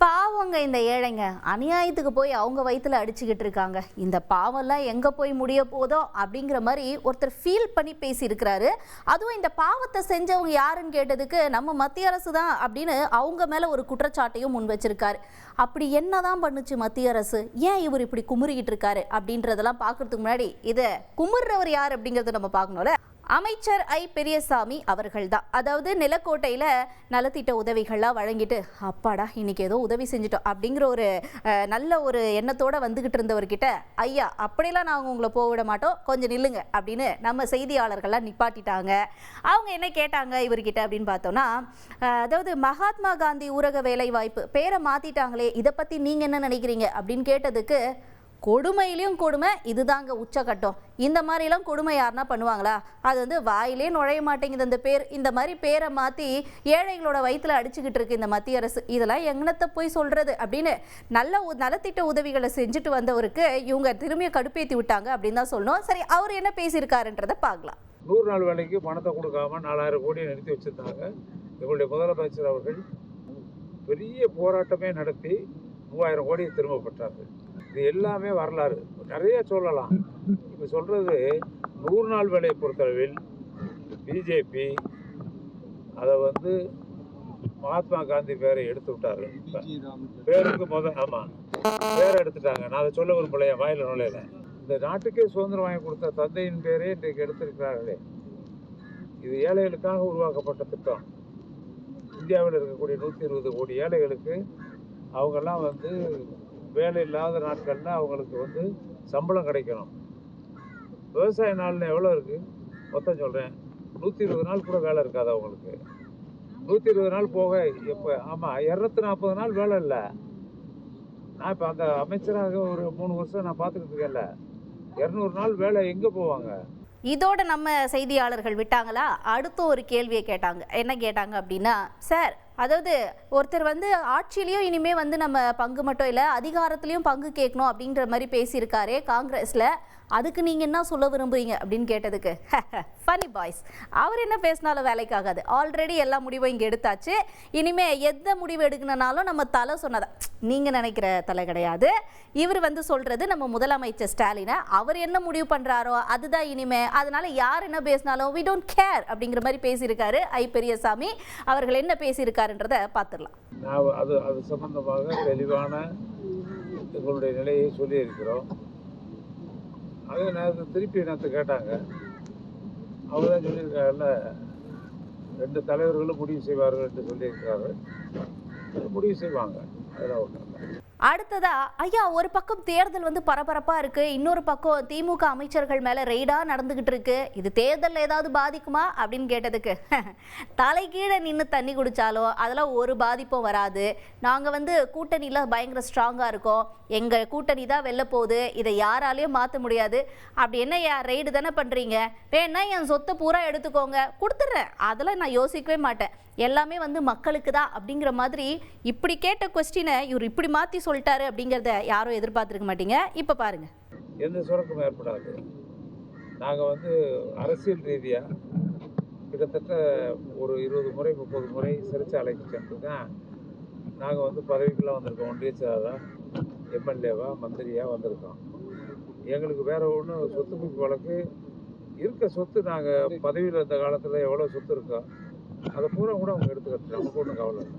பாவங்க இந்த ஏழைங்க அநியாயத்துக்கு போய் அவங்க வயித்துல அடிச்சுக்கிட்டு இருக்காங்க. இந்த பாவம்லாம் எங்க போய் முடிய போதோ அப்படிங்கிற மாதிரி ஒருத்தர் ஃபீல் பண்ணி பேசியிருக்கிறாரு. அதுவும் இந்த பாவத்தை செஞ்சவங்க யாருன்னு கேட்டதுக்கு நம்ம மத்திய அரசு தான் அப்படின்னு அவங்க மேல ஒரு குற்றச்சாட்டையும் முன் வச்சிருக்காரு. அப்படி என்னதான் பண்ணுச்சு மத்திய அரசு, ஏன் இவர் இப்படி குமுறிக்கிட்டு இருக்காரு அப்படின்றதெல்லாம் பார்க்கறதுக்கு முன்னாடி இதை குமுறுறவர் யார் அப்படிங்கறத நம்ம பார்க்கணும்ல. அமைச்சர் ஐ பெரியசாமி அவர்கள் தான். அதாவது நிலக்கோட்டையில் நலத்திட்ட உதவிகள்லாம் வழங்கிட்டு அப்பாடா இன்னைக்கு ஏதோ உதவி செஞ்சிட்டோம் அப்படிங்கிற ஒரு நல்ல ஒரு எண்ணத்தோடு வந்துக்கிட்டு இருந்தவர்கிட்ட, ஐயா அப்படிலாம் நாங்கள் உங்களை போவிட மாட்டோம், கொஞ்சம் நில்லுங்க அப்படின்னு நம்ம செய்தியாளர்கள்லாம் நிப்பாட்டிட்டாங்க. அவங்க என்ன கேட்டாங்க இவர்கிட்ட அப்படின்னு பார்த்தோன்னா, அதாவது மகாத்மா காந்தி ஊரக வேலை வாய்ப்பு பேரை மாற்றிட்டாங்களே, இதை பற்றி நீங்கள் என்ன நினைக்கிறீங்க அப்படின்னு கேட்டதுக்கு, கொடுமையிலையும் கொடுமை, இதுதாங்க உச்சக்கட்டம். இந்த மாதிரிலாம் கொடுமை யாருன்னா பண்ணுவாங்களா? அது வந்து வாயிலே நுழைய மாட்டேங்குது அந்த பேர். இந்த மாதிரி பேரை மாற்றி ஏழைகளோட வயிற்றுல அடிச்சுக்கிட்டு இருக்கு இந்த மத்திய அரசு. இதெல்லாம் எங்கனத்தை போய் சொல்கிறது அப்படின்னு நலத்திட்ட உதவிகளை செஞ்சுட்டு வந்தவருக்கு இவங்க திரும்பிய கடுப்பேற்றி விட்டாங்க அப்படின்னு தான் சொல்லணும். சரி, அவர் என்ன பேசியிருக்காருன்றதை பார்க்கலாம். 100 நாள் வேலைக்கு பணத்தை கொடுக்காம 4000 கோடியை நிறுத்தி வச்சுருந்தாங்க. எங்களுடைய முதலமைச்சர் அவர்கள் பெரிய போராட்டமே நடத்தி 3000 கோடியை திரும்ப பெற்றார்கள். இது எல்லாமே வரலாறு, நிறைய சொல்லலாம். இப்போ சொல்கிறது 100 நாள் வேலையை பொறுத்தளவில் பிஜேபி அதை வந்து மகாத்மா காந்தி பேரை எடுத்து விட்டார்கள். பேருக்கு ஆமாம், பேரை எடுத்துட்டாங்க. நான் அதை சொல்ல விரும்பலையா, வாயில நுழையில. இந்த நாட்டுக்கே சுதந்திரம் வாங்கி கொடுத்த தந்தையின் பேரே இன்றைக்கு எடுத்திருக்கிறார்களே. இது ஏழைகளுக்காக உருவாக்கப்பட்ட திட்டம். இந்தியாவில் இருக்கக்கூடிய 120 கோடி ஏழைகளுக்கு அவங்கெல்லாம் வந்து வேலை இல்லாத நாட்களில் அவங்களுக்கு வந்து சம்பளம் கிடைக்கணும். விவசாய நாள்னு எவ்வளோ இருக்குது மொத்தம் சொல்கிறேன், 120 நாள் கூட வேலை இருக்காது அவங்களுக்கு. 120 நாள் போக எப்போ, ஆமாம் 240 நாள் வேலை இல்லை. நான் இப்போ அந்த அமைச்சராக ஒரு 3 வருஷம் நான் பார்த்துக்கிட்டு இருக்கேன்ல, 200 நாள் வேலை எங்கே போவாங்க? இதோட நம்ம செய்தியாளர்கள் விட்டாங்களா? அடுத்த ஒரு கேள்வியை கேட்டாங்க. என்ன கேட்டாங்க அப்படின்னா, சார் அதாவது ஒருத்தர் வந்து ஆட்சியிலையும் இனிமே வந்து நம்ம பங்கு மட்டும் இல்லை அதிகாரத்துலேயும் பங்கு கேட்கணும் அப்படின்ற மாதிரி பேசியிருக்காரே காங்கிரஸில், அதுக்கு நீங்கள் என்ன சொல்ல விரும்புறீங்க அப்படின்னு கேட்டதுக்கு, ஃபனி பாய்ஸ், அவர் என்ன பேசினாலும் வேலைக்காகாது, ஆல்ரெடி எல்லா முடிவும் இங்கே எடுத்தாச்சு, இனிமே எந்த முடிவு எடுக்கணும்னாலும் நம்ம தலை சொன்னதா, நீங்கள் நினைக்கிற தலை கிடையாது. இவர் வந்து சொல்கிறது நம்ம முதலமைச்சர் ஸ்டாலினை, அவர் என்ன முடிவு பண்ணுறாரோ அதுதான் இனிமே, அதனால யார் என்ன பேசினாலும் வி டோன்ட் கேர் அப்படிங்கிற மாதிரி பேசியிருக்காரு ஐ பெரியசாமி அவர்கள். என்ன பேசியிருக்காருன்றதை பார்த்துடலாம். அது சம்பந்தமாக தெளிவான எங்களுடைய நிலையை சொல்லியிருக்கிறோம். அதே நேரத்தில் திருப்பி நேரத்தை கேட்டாங்க, அவர் தான் சொல்லியிருக்காருல்ல 2 தலைவர்களும் முடிவு செய்வார்கள் என்று சொல்லியிருக்கிறாரு. முடிவு செய்வாங்க, அதெல்லாம் ஒன்றும் இல்லை. அடுத்ததா, ஐயா ஒரு பக்கம் தேர்தல் வந்து பரபரப்பா இருக்கு, இன்னொரு பக்கம் திமுக அமைச்சர்கள் மேல ரெய்டா நடந்துகிட்டு இருக்கு, இது தேர்தல் ஏதாவது பாதிக்குமா அப்படின்னு கேட்டதுக்கு, தலைகீழ நின்று தண்ணி குடிச்சாலும் அதெல்லாம் ஒரு பாதிப்பும் வராது, நாங்க வந்து கூட்டணியில பயங்கர ஸ்ட்ராங்கா இருக்கோம், எங்க கூட்டணி தான் வெல்ல போகுது, இதை யாராலையும் மாற்ற முடியாது. அப்படி என்ன ரெய்டு தானே பண்றீங்க, வேணா என் சொத்தை பூரா எடுத்துக்கோங்க, கொடுத்துட்றேன், அதெல்லாம் நான் யோசிக்கவே மாட்டேன், எல்லாமே வந்து மக்களுக்கு தான் அப்படிங்கிற மாதிரி இப்படி கேட்ட கொஸ்டினை இவர் இப்படி மாற்றி சொல்லிட்டாரு அப்படிங்கிறத யாரும் எதிர்பார்த்துருக்க மாட்டீங்க. இப்போ பாருங்க, எந்த சுரக்கும் ஏற்படாது. நாங்கள் வந்து அரசியல் ரீதியாக கிட்டத்தட்ட ஒரு 20 முறை 30 முறை சிறைச்சாலைக்கு சென்று தான் நாங்கள் வந்து பதவிக்கெல்லாம் வந்திருக்கோம். ஒன்றிய செயலாளராக, எம்எல்ஏவா, மந்திரியாக வந்திருக்கோம். எங்களுக்கு வேற ஒன்றும் சொத்து குவிப்பு வழக்கு இருக்க சொத்து, நாங்கள் பதவியில் இருந்த காலத்தில் எவ்வளோ சொத்து இருக்கோ அதை பூரா கூட அவங்க எடுத்துக்கிட்டு நமக்கு ஒன்றும் கவலை இல்லை.